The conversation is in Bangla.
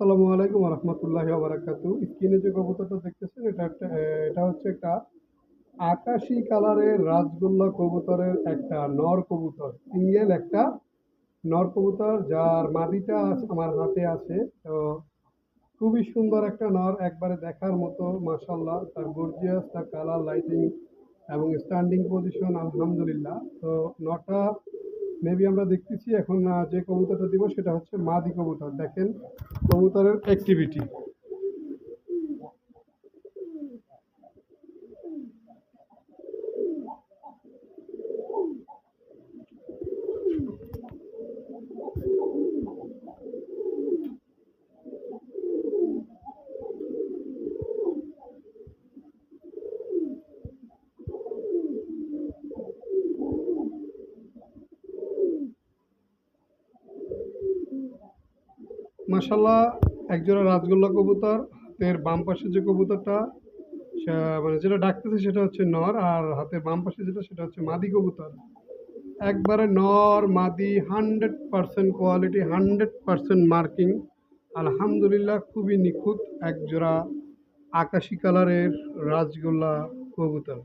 আসসালামু আলাইকুম রহমতুল্লাহি ওয়া বারাকাতু। স্ক্রিনে যে কবুতরটা দেখতেছেন এটা হচ্ছে একটা আকাশি কালারের রাজগোল্লা কবুতরের একটা নর কবুতর, সিঙ্গেল একটা নর কবুতর, যার মাদিটা আমার হাতে আছে। তো খুবই সুন্দর একটা নর, একবারে দেখার মতো মাশাআল্লাহ। তার গর্জিয়াস, তার কালার, লাইটিং এবং স্ট্যান্ডিং পজিশন আলহামদুলিল্লাহ। তো নরটা মেবি আমরা দেখতেছি এখন। যে কবুতরটা দিব সেটা হচ্ছে মাদি কবুতর। দেখেন কবুতরের অ্যাক্টিভিটি। মাশাল্লাহ, একজোড়া রাজগোল্লা কবুতর। হাতের বাম পাশে যে কবুতরটা মানে যেটা ডাকতেছে সেটা হচ্ছে নর, আর হাতের বাম পাশে যেটা সেটা হচ্ছে মাদি কবুতর। একবারে নর মাদি 100% কোয়ালিটি, 100% মার্কিং। আলহামদুলিল্লাহ, খুবই নিখুঁত একজোড়া আকাশি কালারের রাজগোল্লা কবুতর।